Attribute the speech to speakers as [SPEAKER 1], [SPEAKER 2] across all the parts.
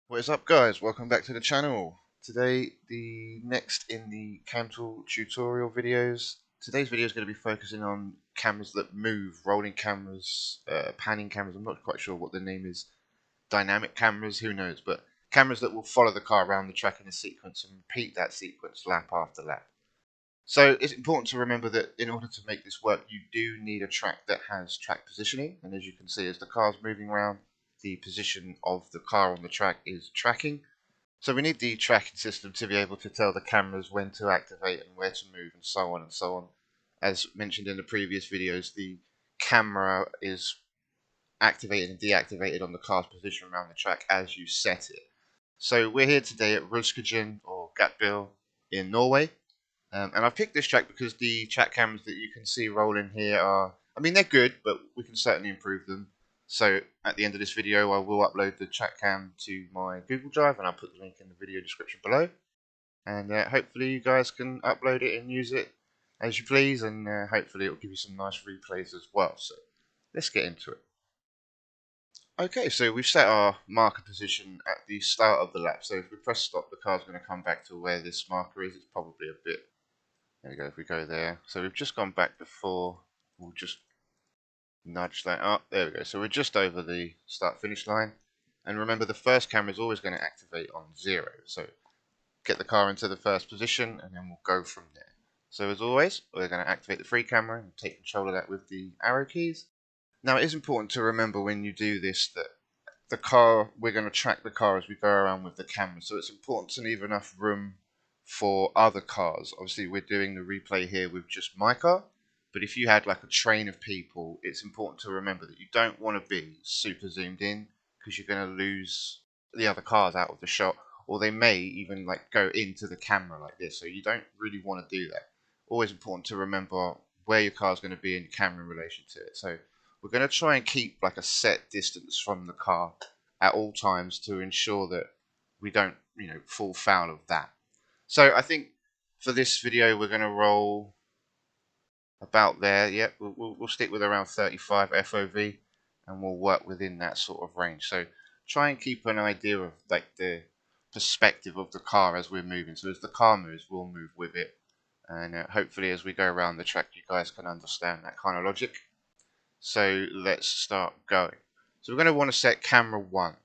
[SPEAKER 1] What is up, guys? Welcome back to the channel. Today, the next in the Camtool tutorial videos. Today's video is going to be focusing on cameras that move, rolling cameras, panning cameras. I'm not quite sure what the name is. Dynamic cameras, who knows? But cameras that will follow the car around the track in a sequence and repeat that sequence lap after lap. So it's important to remember that in order to make this work, you do need a track that has track positioning. And as you can see, as the car's moving around, the position of the car on the track is tracking. So we need the tracking system to be able to tell the cameras when to activate and where to move and so on and so on. As mentioned in the previous videos, the camera is activated and deactivated on the car's position around the track as you set it. So we're here today at Ruskagen or Gatbil in Norway. And I've picked this track because the track cameras that you can see rolling here are, I mean, they're good, but we can certainly improve them. So at the end of this video, I will upload the track cam to my Google Drive, and I'll put the link in the video description below. And hopefully you guys can upload it and use it as you please, and hopefully it'll give you some nice replays as well. So let's get into it. Okay, so we've set our marker position at the start of the lap. So if we press stop, the car's going to come back to where this marker is. It's probably a bit. There we go, if we go there. So we've just gone back before, we'll just nudge that up. There we go. So we're just over the start finish line. And remember, the first camera is always going to activate on 0. So get the car into the first position and then we'll go from there. So as always, we're going to activate the free camera and take control of that with the arrow keys. Now it is important to remember when you do this that the car, we're going to track the car as we go around with the camera. So it's important to leave enough room for other cars. Obviously we're doing the replay here with just my car, but if you had like a train of people, it's important to remember that you don't want to be super zoomed in because you're going to lose the other cars out of the shot, or they may even like go into the camera like this, so you don't really want to do that. Always important to remember where your car is going to be in the camera in relation to it. So we're going to try and keep like a set distance from the car at all times to ensure that we don't, fall foul of that. So I think for this video we're going to roll about there. Yep, we'll stick with around 35 FOV and we'll work within that sort of range. So try and keep an idea of like the perspective of the car as we're moving. So as the car moves, we'll move with it. And hopefully as we go around the track you guys can understand that kind of logic. So let's start going. So we're going to want to set camera 1.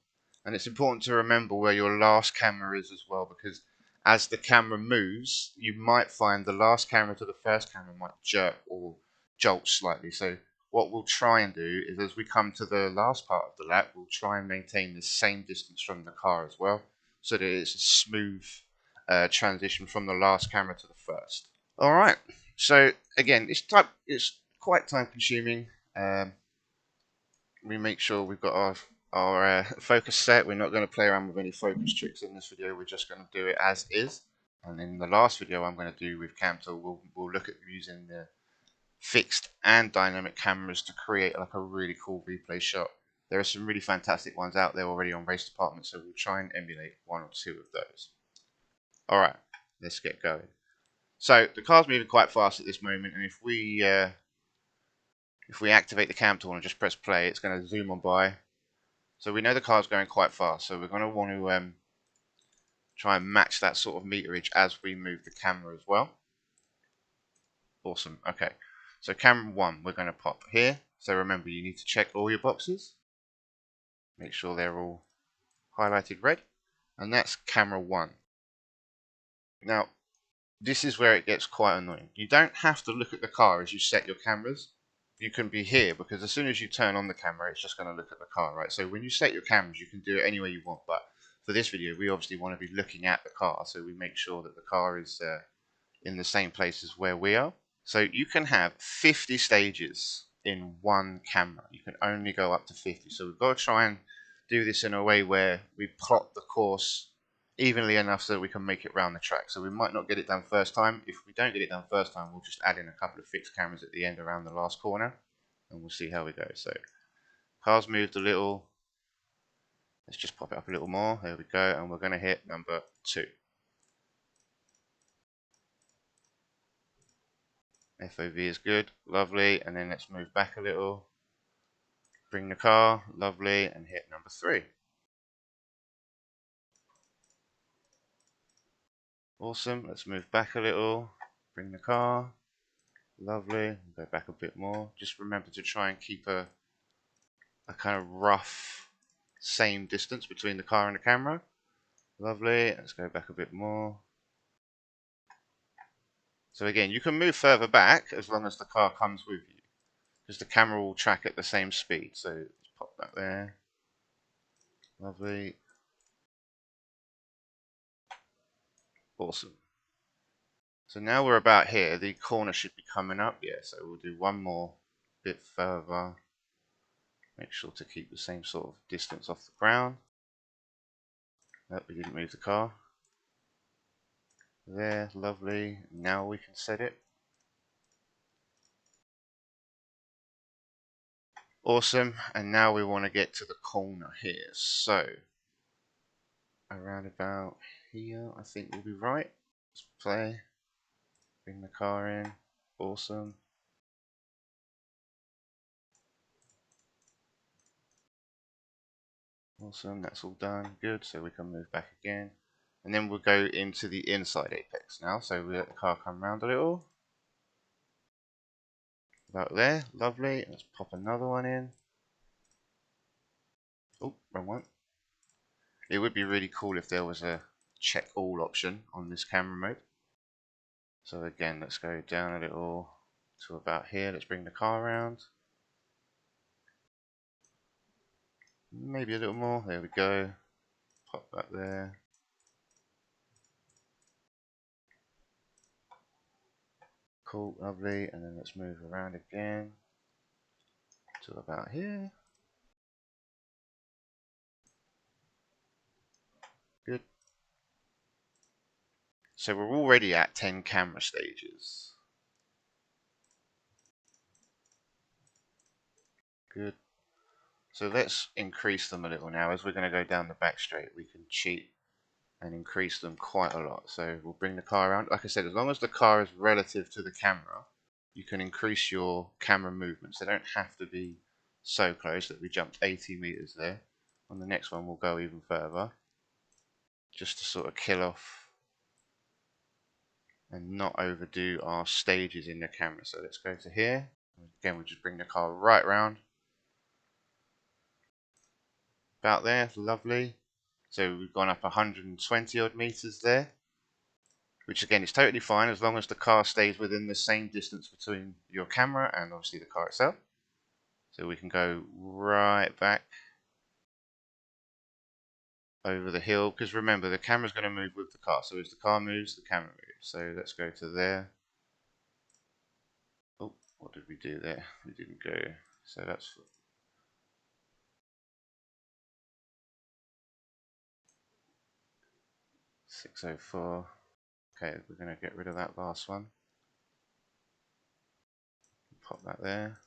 [SPEAKER 1] And it's important to remember where your last camera is as well, because as the camera moves, you might find the last camera to the first camera might jerk or jolt slightly. So what we'll try and do is as we come to the last part of the lap, we'll try and maintain the same distance from the car as well, so that it's a smooth transition from the last camera to the first. Alright, so again, it's quite time consuming. We make sure we've got our focus set. We're not going to play around with any focus tricks in this video. We're just going to do it as is. And in the last video I'm going to do with Camtool, we'll look at using the fixed and dynamic cameras to create like a really cool replay shot. There are some really fantastic ones out there already on Race Department, so we'll try and emulate 1 or 2 of those. Alright, let's get going. So the car's moving quite fast at this moment, and if we activate the cam tool and just press play, it's going to zoom on by. So we know the car's going quite fast, so we're going to want to try and match that sort of meterage as we move the camera as well. Awesome. Okay, so camera 1 we're going to pop here. So remember, you need to check all your boxes. Make sure they're all highlighted red. And that's camera 1. Now, this is where it gets quite annoying. You don't have to look at the car as you set your cameras. You can be here, because as soon as you turn on the camera, it's just going to look at the car, right? So when you set your cameras, you can do it any way you want, but for this video, we obviously want to be looking at the car, so we make sure that the car is in the same place as where we are. So you can have 50 stages in one camera. You can only go up to 50, so we've got to try and do this in a way where we plot the course evenly enough so that we can make it round the track. So we might not get it done first time. If we don't get it done first time, we'll just add in a couple of fixed cameras at the end around the last corner, and we'll see how we go. So car's moved a little. Let's just pop it up a little more. There we go, and we're going to hit number 2. FOV is good, lovely, and then let's move back a little. Bring the car, lovely, and hit number 3. Awesome. Let's move back a little. Bring the car. Lovely. Go back a bit more. Just remember to try and keep a kind of rough same distance between the car and the camera. Lovely. Let's go back a bit more. So again, you can move further back as long as the car comes with you, because the camera will track at the same speed. So let's pop that there. Lovely. Awesome. So now we're about here. The corner should be coming up. Yeah, so we'll do one more bit further. Make sure to keep the same sort of distance off the ground. Nope, we didn't move the car. There, lovely. Now we can set it. Awesome. And now we want to get to the corner here. So around about here, I think we'll be right. Let's play. Bring the car in. Awesome. Awesome, that's all done. Good, so we can move back again. And then we'll go into the inside apex now. So we let the car come round a little. About there, lovely. Let's pop another one in. Oh, wrong one. It would be really cool if there was a check all option on this camera mode. So again, let's go down a little to about here. Let's bring the car around. Maybe a little more. There we go. Pop that there. Cool, lovely. And then let's move around again to about here. Good. So we're already at 10 camera stages. Good. So let's increase them a little now. As we're going to go down the back straight, we can cheat and increase them quite a lot. So we'll bring the car around. Like I said, as long as the car is relative to the camera, you can increase your camera movements. They don't have to be so close that we jumped 80 meters there. On the next one, we'll go even further, just to sort of kill off and not overdo our stages in the camera. So let's go to here. Again, we'll just bring the car right round. About there, lovely. So we've gone up 120 odd meters there, which again is totally fine as long as the car stays within the same distance between your camera and obviously the car itself. So we can go right back over the hill, because remember the camera's going to move with the car. So as the car moves, the camera moves. So let's go to there. Oh, what did we do there? We didn't go. So that's 604. Okay, we're going to get rid of that last one. Pop that there.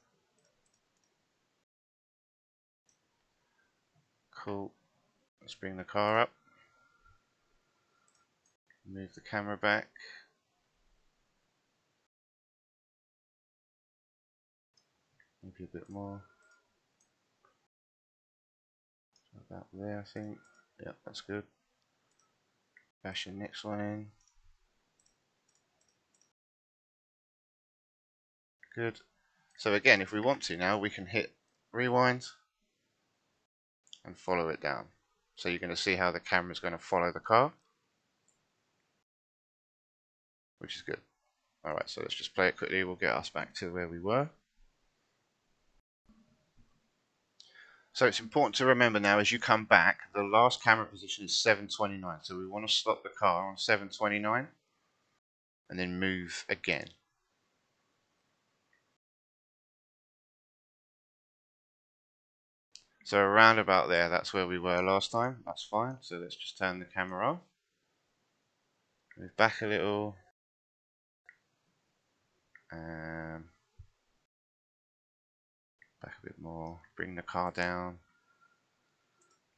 [SPEAKER 1] Cool. Let's bring the car up. Move the camera back. Maybe a bit more. About there, I think. Yep, that's good. Bash the next one in. Good. So again, if we want to now, we can hit rewind and follow it down. So you're going to see how the camera is going to follow the car, which is good. Alright, so let's just play it quickly. We'll get us back to where we were. So it's important to remember now, as you come back, the last camera position is 729. So we want to stop the car on 729 and then move again. So around about there, that's where we were last time. That's fine. So let's just turn the camera off. Move back a little. Back a bit more. Bring the car down.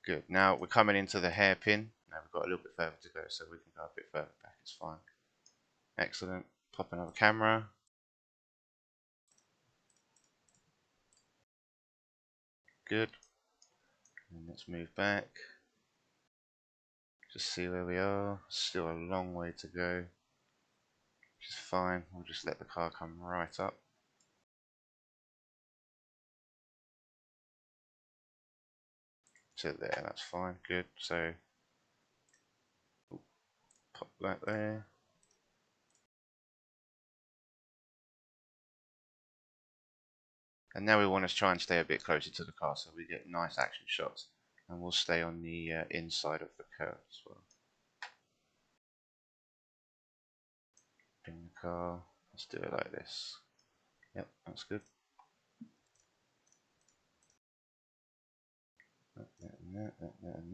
[SPEAKER 1] Good. Now we're coming into the hairpin. Now we've got a little bit further to go, so we can go a bit further back. It's fine. Excellent. Pop another camera. Good. And let's move back. Just see where we are. Still a long way to go, which is fine. We'll just let the car come right up. To there, that's fine, good. So pop that there. And now we want to try and stay a bit closer to the car so we get nice action shots. And we'll stay on the inside of the curve as well. Bring the car, let's do it like this. Yep, that's good.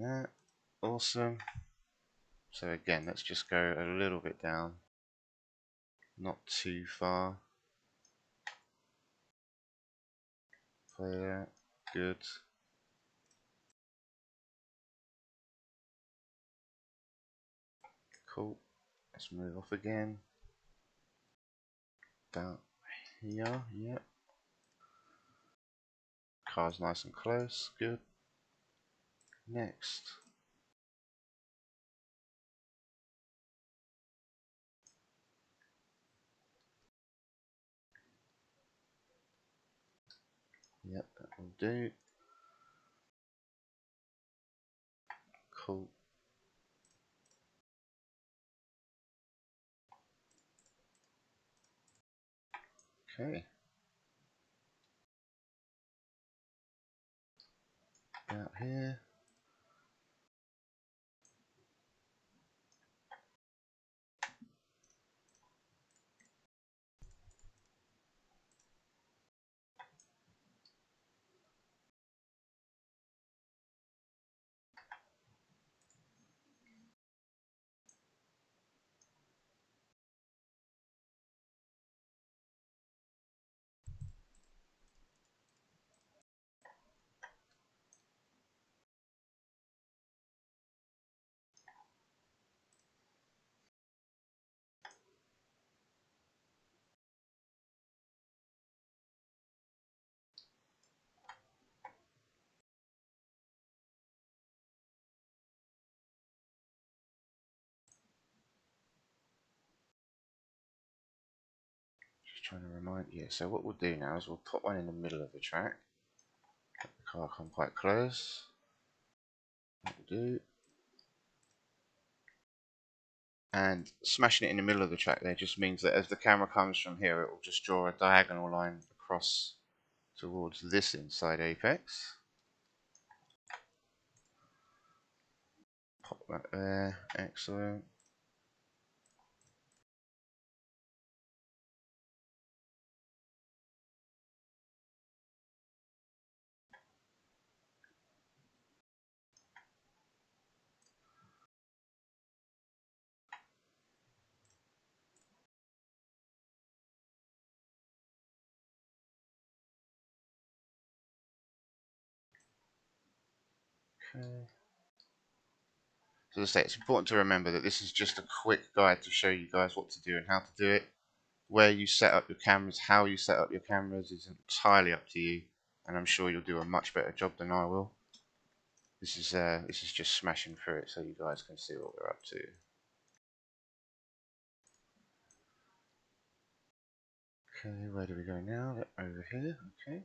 [SPEAKER 1] That. Awesome. So again, let's just go a little bit down. Not too far. Play that. Good. Cool. Let's move off again. About here. Yep. Car's nice and close. Good. Next. Yep, that will do. Cool. Okay. Out here. Just trying to remind you. So what we'll do now is we'll put one in the middle of the track. Let the car come quite close. That will do. And smashing it in the middle of the track there just means that as the camera comes from here, it will just draw a diagonal line across towards this inside apex. Pop that there. Excellent. Okay. So as I say, it's important to remember that this is just a quick guide to show you guys what to do and how to do it. Where you set up your cameras, how you set up your cameras is entirely up to you, and I'm sure you'll do a much better job than I will. This is just smashing through it so you guys can see what we're up to. Okay, where do we go now? Over here, okay.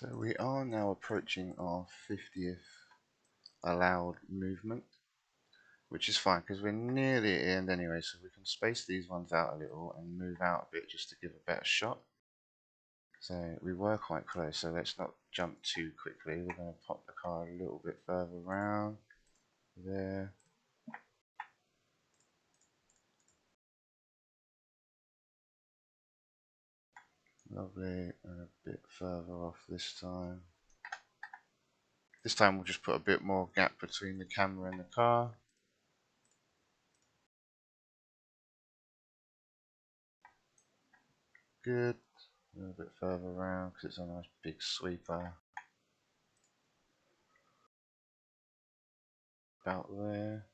[SPEAKER 1] So we are now approaching our 50th allowed movement, which is fine because we're nearly at the end anyway, so we can space these ones out a little and move out a bit just to give a better shot. So we were quite close, so let's not jump too quickly. We're going to pop the car a little bit further around there. Lovely, and a bit further off this time. This time we'll just put a bit more gap between the camera and the car. Good. A little bit further around because it's a nice big sweeper. About there.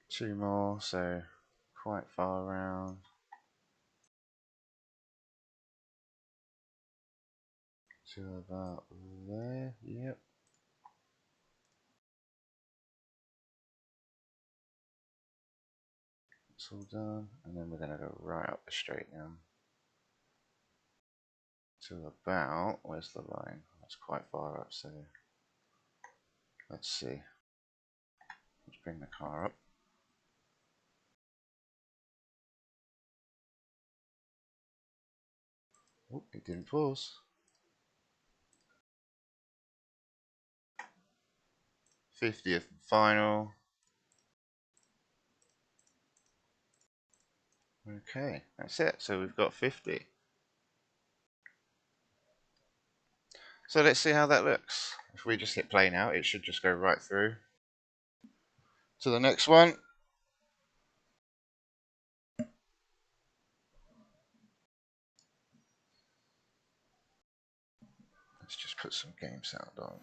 [SPEAKER 1] Two more, so quite far around. To about there, yep. It's all done, and then we're going to go right up the straight now. To about, where's the line? That's quite far up, so let's see. Let's bring the car up. Oh, it didn't pause. 50th and final. Okay, that's it. So we've got 50. So let's see how that looks. If we just hit play now, it should just go right through to the next one. Let's just put some game sound on.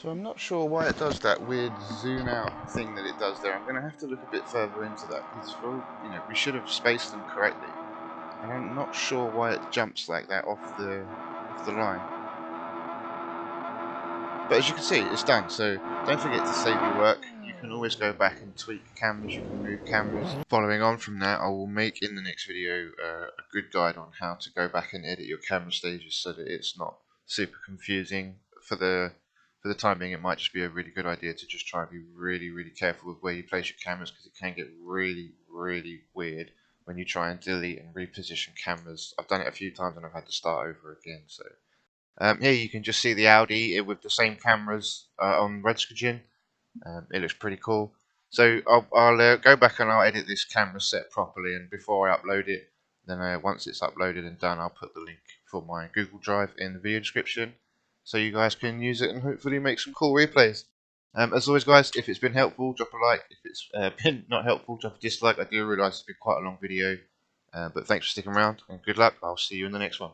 [SPEAKER 1] So I'm not sure why it does that weird zoom out thing that it does there. I'm going to have to look a bit further into that because we should have spaced them correctly, and I'm not sure why it jumps like that off the line. But as you can see, it's done. So don't forget to save your work. You can always go back and tweak cameras. You can move cameras. Following on from that, I will make in the next video a good guide on how to go back and edit your camera stages so that it's not super confusing. For the time being, it might just be a really good idea to just try and be really careful with where you place your cameras because it can get really weird when you try and delete and reposition cameras. I've done it a few times and I've had to start over again. So here you can just see the Audi with the same cameras on red screen. It looks pretty cool. So I'll go back and I'll edit this camera set properly, and before I upload it, then once it's uploaded and done, I'll put the link for my Google Drive in the video description so you guys can use it and hopefully make some cool replays. As always guys, if it's been helpful, drop a like. If it's been not helpful, drop a dislike. I do realise it's been quite a long video, but thanks for sticking around and good luck. I'll see you in the next one.